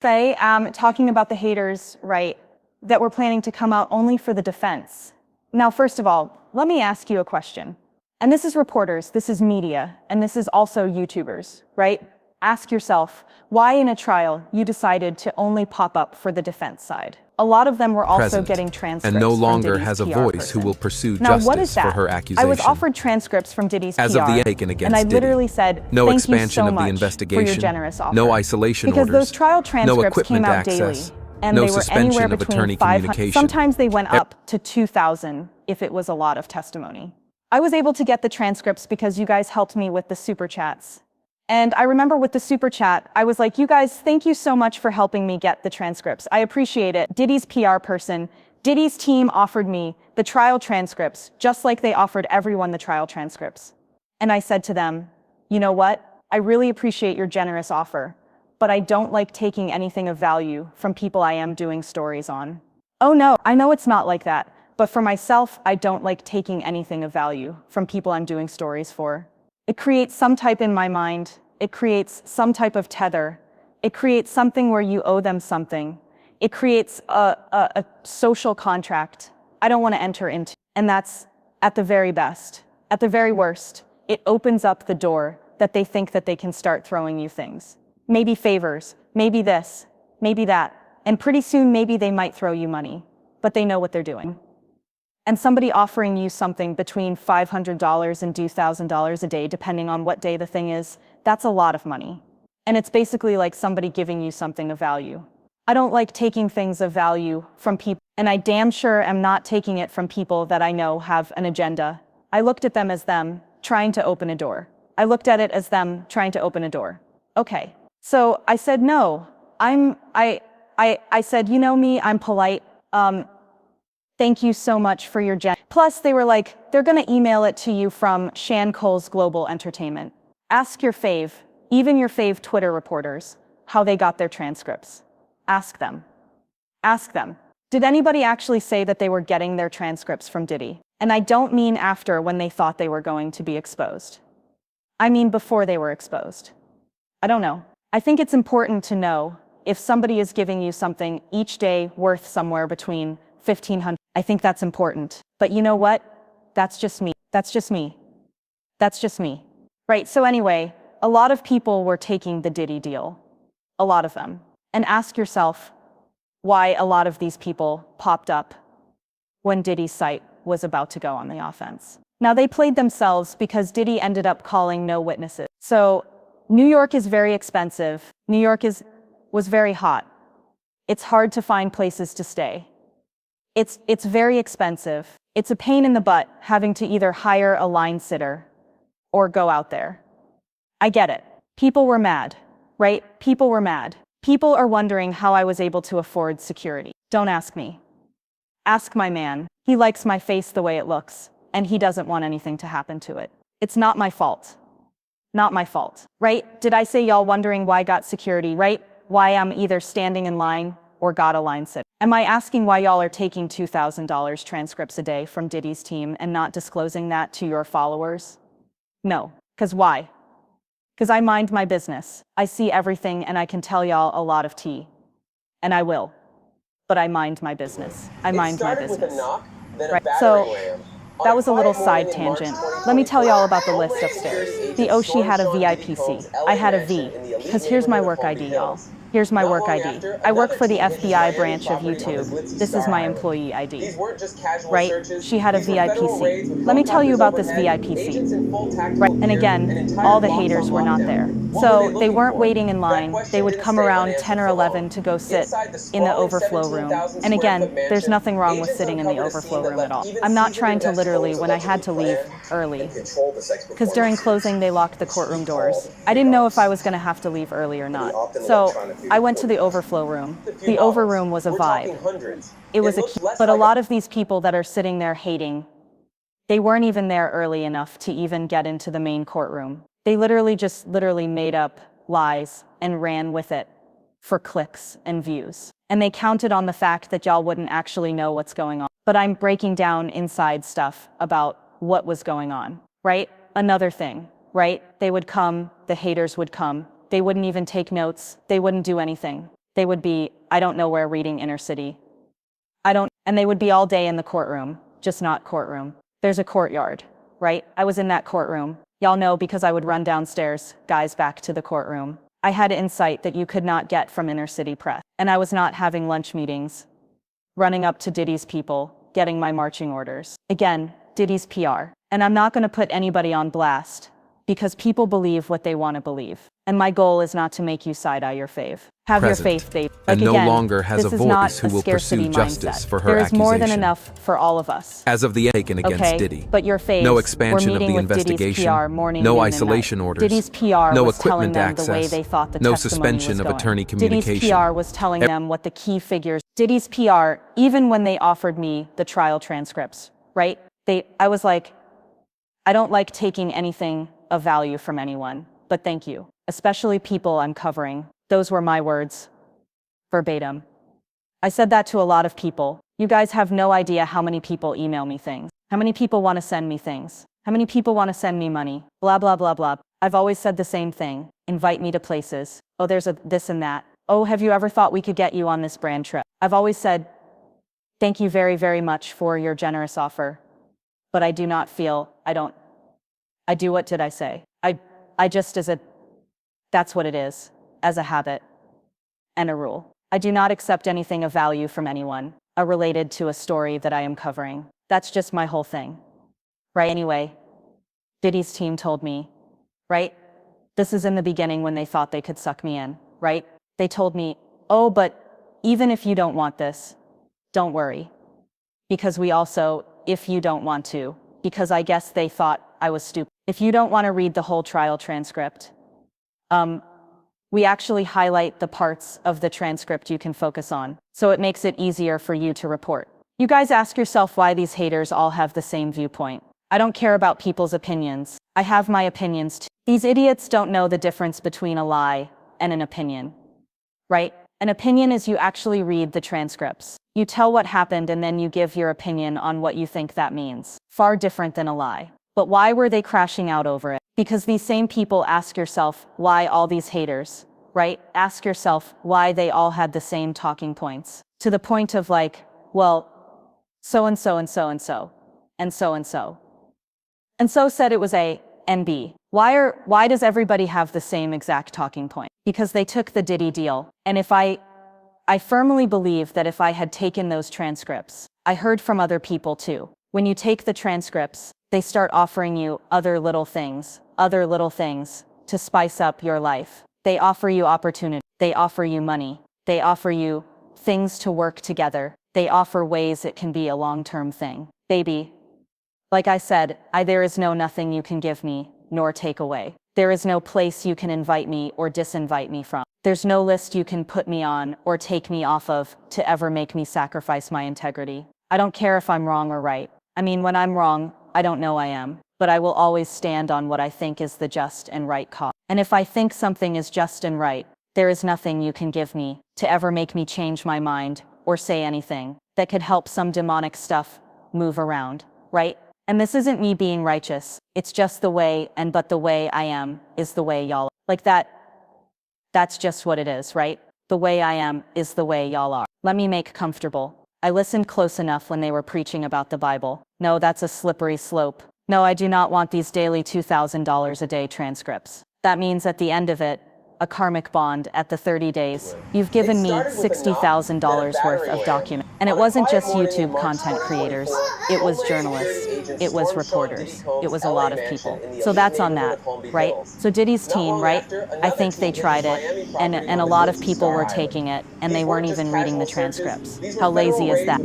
Talking about the haters, right, that were planning to come out only for the defense. Now, first of all, let me ask you a question. And this is reporters, this is media, and this is also YouTubers, right? Ask yourself, why in a trial you decided to only pop up for the defense side? A lot of them were also getting transcripts and no longer from Diddy's has a PR voice person. who will pursue Now, what justice is that? for her accusation. I was offered transcripts from Diddy's As PR, of the taken against and I Diddy. literally said, No thank expansion you so of the much investigation, for your generous offer. no isolation because orders, those trial no transcripts equipment came out access, daily, and no they were suspension anywhere of between attorney 500. communication. Sometimes they went up to 2,000 if it was a lot of testimony. I was able to get the transcripts because you guys helped me with the super chats. And I remember with the super chat, I was like, you guys, thank you so much for helping me get the transcripts. I appreciate it. Diddy's PR person, Diddy's team offered me the trial transcripts, just like they offered everyone the trial transcripts. And I said to them, you know what? I really appreciate your generous offer, but I don't like taking anything of value from people I am doing stories on. Oh no, I know it's not like that, but for myself, I don't like taking anything of value from people I'm doing stories for. It creates some type in my mind. It creates some type of tether. It creates something where you owe them something. It creates a social contract I don't want to enter into. And that's at the very best. At the very worst, it opens up the door that they think that they can start throwing you things. Maybe favors, maybe this, maybe that. And pretty soon, maybe they might throw you money, but they know what they're doing. And somebody offering you something between $500 and $2,000 a day, depending on what day the thing is, that's a lot of money. And it's basically like somebody giving you something of value. I don't like taking things of value from people, and I damn sure am not taking it from people that I know have an agenda. I looked at them as them trying to open a door. I looked at it as them trying to open a door. Okay. So I said, no, I said, you know me, I'm polite. Thank you so much for your Plus, they were like, they're gonna email it to you from Shan Cole's Global Entertainment. Ask your fave, even your fave Twitter reporters, how they got their transcripts. Ask them. Ask them. Did anybody actually say that they were getting their transcripts from Diddy? And I don't mean after, when they thought they were going to be exposed. I mean before they were exposed. I don't know. I think it's important to know if somebody is giving you something each day worth somewhere between 1,500. I think that's important. But you know what? That's just me. That's just me. That's just me. Right, so anyway, a lot of people were taking the Diddy deal. A lot of them. And ask yourself why a lot of these people popped up when Diddy's site was about to go on the offense. Now, they played themselves because Diddy ended up calling no witnesses. So New York is very expensive. New York was very hot. It's hard to find places to stay. It's very expensive. It's a pain in the butt having to either hire a line sitter or go out there. I get it. People were mad, right? People were mad. People are wondering how I was able to afford security. Don't ask me. Ask my man. He likes my face the way it looks, and he doesn't want anything to happen to it. It's not my fault. Not my fault, right? Did I say y'all wondering why I got security, right? Why I'm either standing in line or got a line sitter? Am I asking why y'all are taking $2,000 transcripts a day from Diddy's team and not disclosing that to your followers? No. 'Cause why? 'Cause I mind my business. I see everything and I can tell y'all a lot of tea. And I will. But I mind my business. I mind my business. Right. So that was a little side tangent. Let me tell y'all about the list upstairs. The O, she had a VIP I had a V. Because here's my work ID, y'all. Here's my work ID. I work for the FBI branch of YouTube. This is my employee ID. Right? She had a VIP. Let me tell you about this VIP. Right? And again, all the haters were not there. So they weren't waiting in line. They would come around 10 or 11 to go sit in the overflow room. And again, there's nothing wrong with sitting in the overflow room at all. I'm not trying to literally, when I had to leave early, because during closing they locked the courtroom doors. I didn't know if I was going to have to leave early or not. So I went to the overflow room. The over room was a vibe. It was but a lot of these people that are sitting there hating, they weren't even there early enough to even get into the main courtroom. They literally made up lies and ran with it for clicks and views. And they counted on the fact that y'all wouldn't actually know what's going on. But I'm breaking down inside stuff about what was going on, right? Another thing, right? They would come, the haters would come. They wouldn't even take notes. They wouldn't do anything. They would be, I don't know where, reading Inner City. And they would be all day in the courtroom, just not courtroom. There's a courtyard, right? I was in that courtroom. Y'all know because I would run downstairs, guys, back to the courtroom. I had insight that you could not get from Inner City press. And I was not having lunch meetings, running up to Diddy's people, getting my marching orders. Again, Diddy's PR. And I'm not going to put anybody on blast because people believe what they want to believe. And my goal is not to make you side-eye your fave. Have your faith, babe. And no longer has a voice who will pursue justice for her accusation. There is more than enough for all of us. As of the taken against Diddy. But your faves, no expansion of the investigation, no isolation orders, Diddy's PR no was telling equipment them access, the way they thought the no testimony suspension was of going. attorney communication. Diddy's PR was telling them what the key figures. Diddy's PR, even when they offered me the trial transcripts, right? I was like, I don't like taking anything of value from anyone, but thank you. Especially people I'm covering. Those were my words. Verbatim. I said that to a lot of people. You guys have no idea how many people email me things. How many people want to send me things. How many people want to send me money. Blah, blah, blah, blah. I've always said the same thing. Invite me to places. Oh, there's a this and that. Oh, have you ever thought we could get you on this brand trip? I've always said, thank you very, very much for your generous offer. But I do not feel, what did I say? I just that's what it is, as a habit and a rule. I do not accept anything of value from anyone, related to a story that I am covering. That's just my whole thing. Right? Anyway, Diddy's team told me, right? This is in the beginning when they thought they could suck me in, right? They told me, oh, but even if you don't want this, don't worry. Because we also, if you don't want to, because I guess they thought I was stupid. If you don't want to read the whole trial transcript, we actually highlight the parts of the transcript you can focus on, so it makes it easier for you to report. You guys ask yourself why these haters all have the same viewpoint. I don't care about people's opinions. I have my opinions too. These idiots don't know the difference between a lie and an opinion, right? An opinion is you actually read the transcripts. You tell what happened and then you give your opinion on what you think that means. Far different than a lie. But why were they crashing out over it? Because these same people, ask yourself why all these haters, right? Ask yourself why they all had the same talking points. To the point of like, well, so-and-so and so-and-so, and so-and-so. And so said it was A and B. Why does everybody have the same exact talking point? Because they took the Diddy deal. And I firmly believe that if I had taken those transcripts, I heard from other people too. When you take the transcripts, they start offering you other little things to spice up your life. They offer you opportunity. They offer you money. They offer you things to work together. They offer ways it can be a long-term thing. Baby, like I said, there is nothing you can give me, nor take away. There is no place you can invite me or disinvite me from. There's no list you can put me on or take me off of to ever make me sacrifice my integrity. I don't care if I'm wrong or right. I mean, when I'm wrong, I don't know I am, but I will always stand on what I think is the just and right cause. And if I think something is just and right, there is nothing you can give me to ever make me change my mind or say anything that could help some demonic stuff move around, right? And this isn't me being righteous. It's just the way, but the way I am is the way y'all are. Like that's just what it is, right? The way I am is the way y'all are. Let me make comfortable. I listened close enough when they were preaching about the Bible. No, that's a slippery slope. No, I do not want these daily $2,000 a day transcripts. That means at the end of it, a karmic bond at the 30 days. You've given me $60,000 worth of documents. And it wasn't just YouTube content creators. It was journalists. It was reporters. It was a lot of people. So that's on that, right? So Diddy's team, right? I think they tried it, and a lot of people were taking it, and they weren't even reading the transcripts. How lazy is that?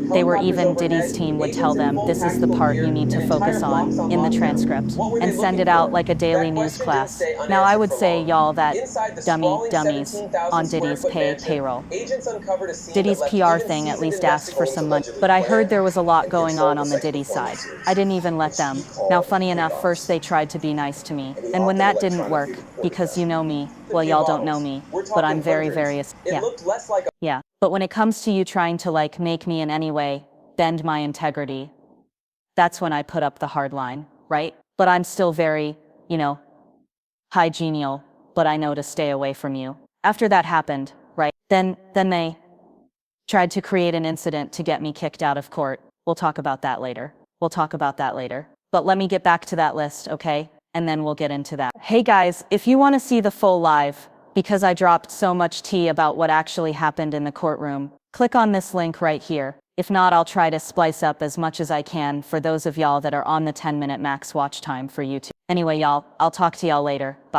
Diddy's team would tell them, this is the part you need to focus on in the transcript, and send it out like a daily news class. Now I would say, y'all, that dummies on Diddy's payroll. Diddy's PR thing at least asked for some money, but I heard there was a lot going on the Diddy side. I didn't even let them. Now, funny enough, first they tried to be nice to me, and when that didn't work, because you know me, well, y'all don't know me, but I'm very, yeah. But when it comes to you trying to make me in any way bend my integrity, that's when I put up the hard line, right? But I'm still very, hygienial, but I know to stay away from you. After that happened, right? Then they tried to create an incident to get me kicked out of court. We'll talk about that later. But let me get back to that list, okay? And then we'll get into that. Hey guys, if you want to see the full live, because I dropped so much tea about what actually happened in the courtroom, click on this link right here. If not, I'll try to splice up as much as I can for those of y'all that are on the 10-minute max watch time for YouTube. Anyway, y'all, I'll talk to y'all later. Bye.